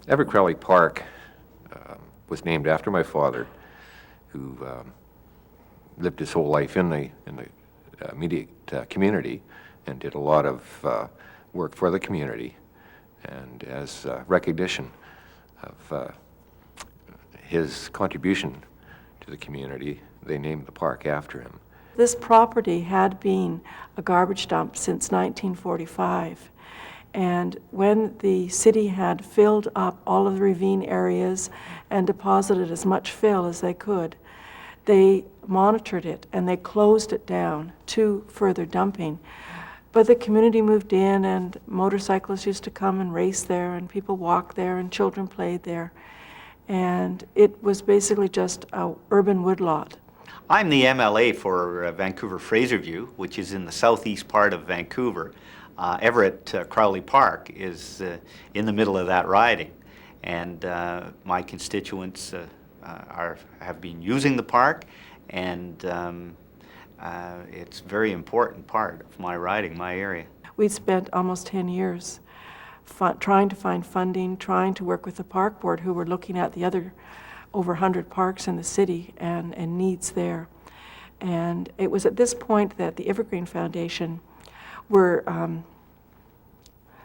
Everett Crowley Park was named after my father, who lived his whole life in the immediate community and did a lot of work for the community. And as recognition of his contribution to the community, they named the park after him. This property had been a garbage dump since 1945. And when the city had filled up all of the ravine areas and deposited as much fill as they could, they monitored it and they closed it down to further dumping. But the community moved in, and motorcyclists used to come and race there, and people walked there, and children played there. And it was basically just an urban woodlot. I'm the MLA for Vancouver Fraserview, which is in the southeast part of Vancouver. Everett Crowley Park is in the middle of that riding, and my constituents have been using the park, and it's a very important part of my riding, my area. We'd spent almost 10 years trying to find funding, trying to work with the park board, who were looking at the other over 100 parks in the city and needs there. And it was at this point that the Evergreen Foundation were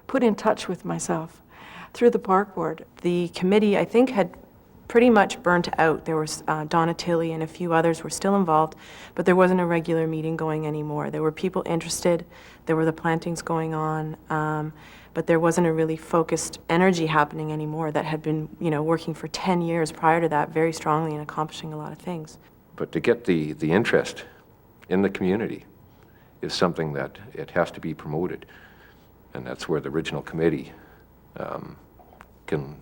put in touch with myself through the park board. The committee, I think, had pretty much burnt out. There was Donna Tilley and a few others were still involved, but there wasn't a regular meeting going anymore. There were people interested, there were the plantings going on, but there wasn't a really focused energy happening anymore that had been, working for 10 years prior to that very strongly and accomplishing a lot of things. But to get the interest in the community is something that it has to be promoted. And that's where the original committee can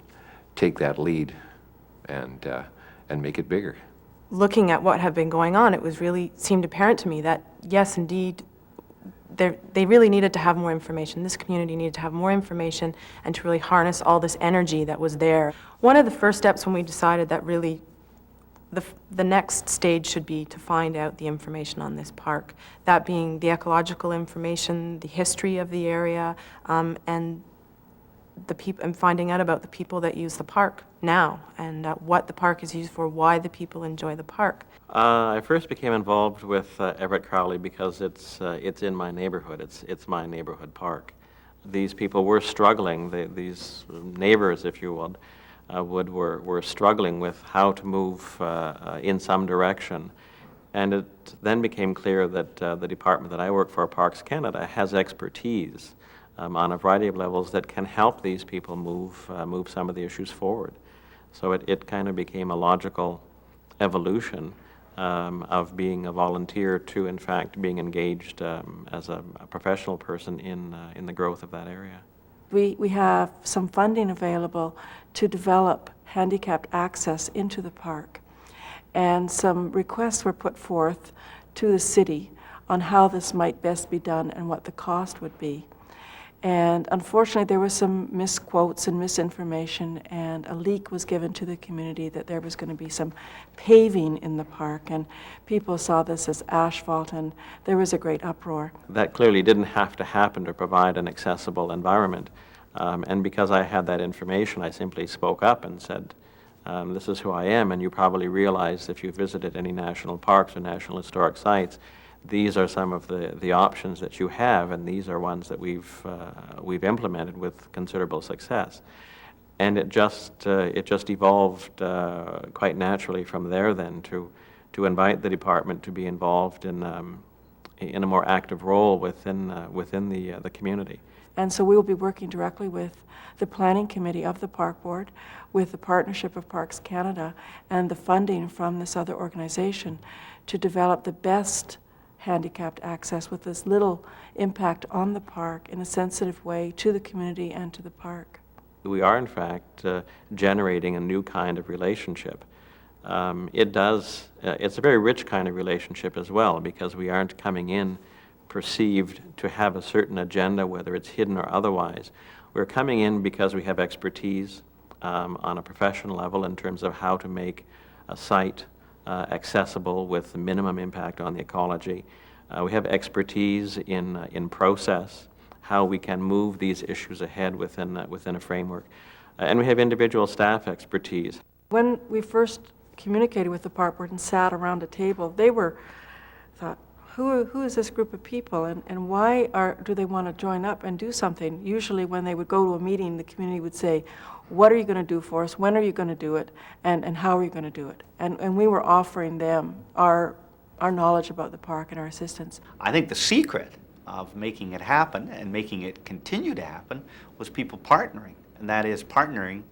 take that lead and make it bigger. Looking at what had been going on, it was really seemed apparent to me that, yes, indeed, they really needed to have more information. This community needed to have more information and to really harness all this energy that was there. One of the first steps when we decided that really the next stage should be to find out the information on this park, that being the ecological information, the history of the area, and finding out about the people that use the park now, and what the park is used for, why the people enjoy the park. I first became involved with Everett Crowley because it's in my neighborhood. It's my neighborhood park. These people were struggling. These neighbors, if you would, were struggling with how to move in some direction. And it then became clear that the department that I work for, Parks Canada, has expertise on a variety of levels that can help these people move some of the issues forward. So it kind of became a logical evolution of being a volunteer to, in fact, being engaged as a professional person in the growth of that area. We have some funding available to develop handicapped access into the park, and some requests were put forth to the city on how this might best be done and what the cost would be. And unfortunately, there were some misquotes and misinformation, and a leak was given to the community that there was going to be some paving in the park, and people saw this as asphalt, and there was a great uproar. That clearly didn't have to happen to provide an accessible environment. And because I had that information, I simply spoke up and said, this is who I am, and you probably realize if you visited any national parks or national historic sites, these are some of the options that you have, and these are ones that we've implemented with considerable success. And it just evolved quite naturally from there then to invite the department to be involved in a more active role within the community. And so we will be working directly with the planning committee of the park board, with the partnership of Parks Canada, and the funding from this other organization to develop the best handicapped access with as little impact on the park in a sensitive way to the community and to the park. We are, in fact, generating a new kind of relationship. It's a very rich kind of relationship as well, because we aren't coming in perceived to have a certain agenda, whether it's hidden or otherwise. We're coming in because we have expertise on a professional level in terms of how to make a site accessible with the minimum impact on the ecology. We have expertise in process, how we can move these issues ahead within a framework. And we have individual staff expertise. When we first communicated with the park board and sat around a table, they thought, who is this group of people, and why do they want to join up and do something? Usually when they would go to a meeting, the community would say, what are you going to do for us? When are you going to do it? And how are you going to do it? And we were offering them our knowledge about the park and our assistance. I think the secret of making it happen and making it continue to happen was people partnering. And that is partnering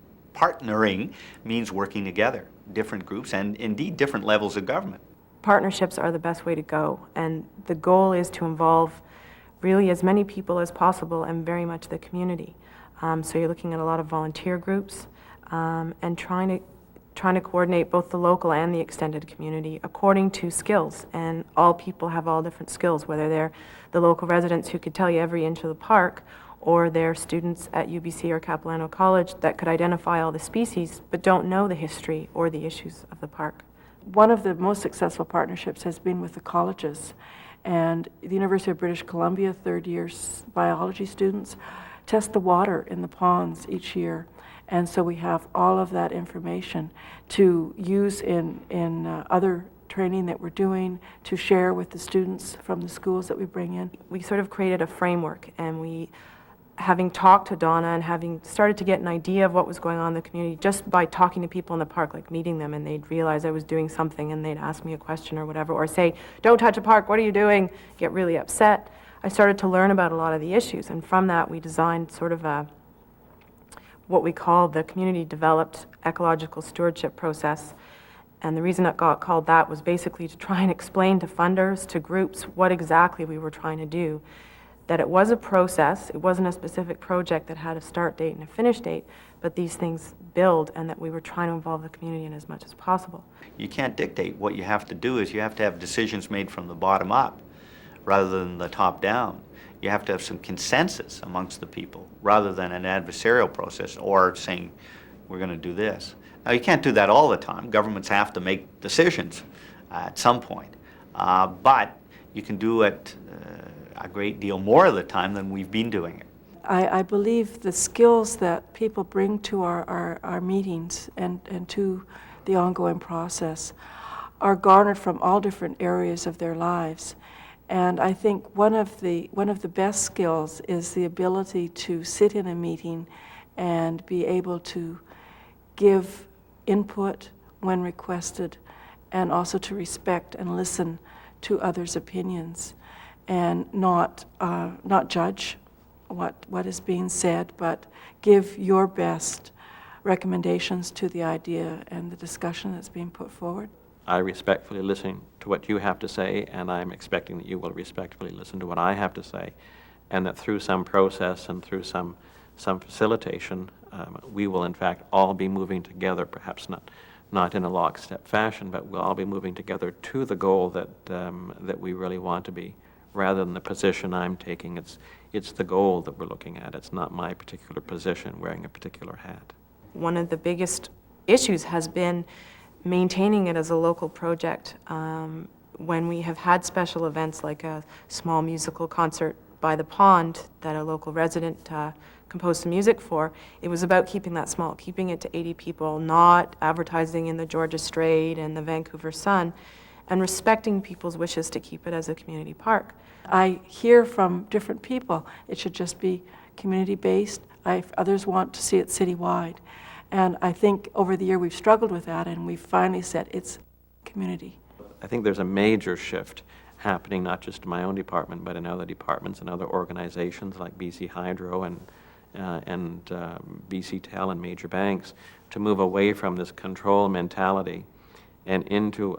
means working together, different groups and indeed different levels of government. Partnerships are the best way to go, and the goal is to involve really as many people as possible and very much the community. So you're looking at a lot of volunteer groups and trying to coordinate both the local and the extended community according to skills. And all people have all different skills, whether they're the local residents who could tell you every inch of the park, or they're students at UBC or Capilano College that could identify all the species but don't know the history or the issues of the park. One of the most successful partnerships has been with the colleges, and the University of British Columbia third-year biology students test the water in the ponds each year, and so we have all of that information to use in other training that we're doing, to share with the students from the schools that we bring in. We sort of created a framework, and we, having talked to Donna and having started to get an idea of what was going on in the community just by talking to people in the park, like meeting them, and they'd realize I was doing something and they'd ask me a question or whatever, or say, don't touch a park, what are you doing? Get really upset. I started to learn about a lot of the issues, and from that we designed sort of what we call the community developed ecological stewardship process. And the reason it got called that was basically to try and explain to funders, to groups, what exactly we were trying to do. That it was a process, it wasn't a specific project that had a start date and a finish date, but these things build, and that we were trying to involve the community in as much as possible. You can't dictate. What you have to do is you have to have decisions made from the bottom up rather than the top down. You have to have some consensus amongst the people rather than an adversarial process or saying, we're going to do this. Now, you can't do that all the time. Governments have to make decisions at some point. But you can do it a great deal more of the time than we've been doing it. I believe the skills that people bring to our meetings and to the ongoing process are garnered from all different areas of their lives. And I think one of the best skills is the ability to sit in a meeting and be able to give input when requested, and also to respect and listen to others' opinions, and not judge what is being said, but give your best recommendations to the idea and the discussion that's being put forward. I respectfully listen to what you have to say, and I'm expecting that you will respectfully listen to what I have to say, and that through some process and through some facilitation, we will in fact all be moving together, perhaps not in a lockstep fashion, but we'll all be moving together to the goal that we really want to be, rather than the position I'm taking. It's the goal that we're looking at. It's not my particular position wearing a particular hat. One of the biggest issues has been maintaining it as a local project. When we have had special events like a small musical concert by the pond that a local resident composed some music for, it was about keeping that small, keeping it to 80 people, not advertising in the Georgia Straight and the Vancouver Sun, and respecting people's wishes to keep it as a community park. I hear from different people, it should just be community-based. Others want to see it citywide. And I think over the year we've struggled with that, and we've finally said it's community. I think there's a major shift happening, not just in my own department, but in other departments and other organizations like BC Hydro and BC Tel and major banks, to move away from this control mentality and into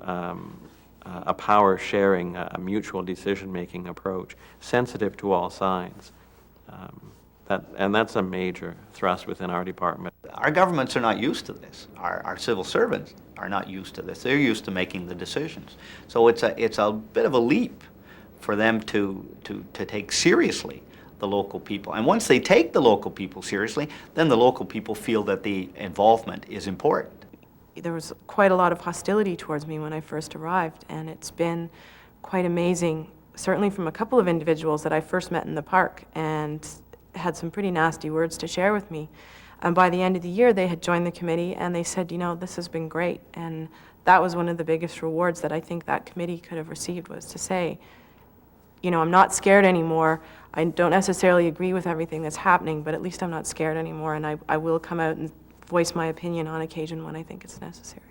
a power sharing, a mutual decision-making approach, sensitive to all sides. And that's a major thrust within our department. Our governments are not used to this. Our civil servants are not used to this. They're used to making the decisions. So it's a bit of a leap for them to take seriously the local people. And once they take the local people seriously, then the local people feel that the involvement is important. There was quite a lot of hostility towards me when I first arrived, and it's been quite amazing, certainly from a couple of individuals that I first met in the park and had some pretty nasty words to share with me. And by the end of the year, they had joined the committee, and they said, you know, this has been great. And that was one of the biggest rewards that I think that committee could have received, was to say, you know, I'm not scared anymore. I don't necessarily agree with everything that's happening, but at least I'm not scared anymore, and I will come out and voice my opinion on occasion when I think it's necessary.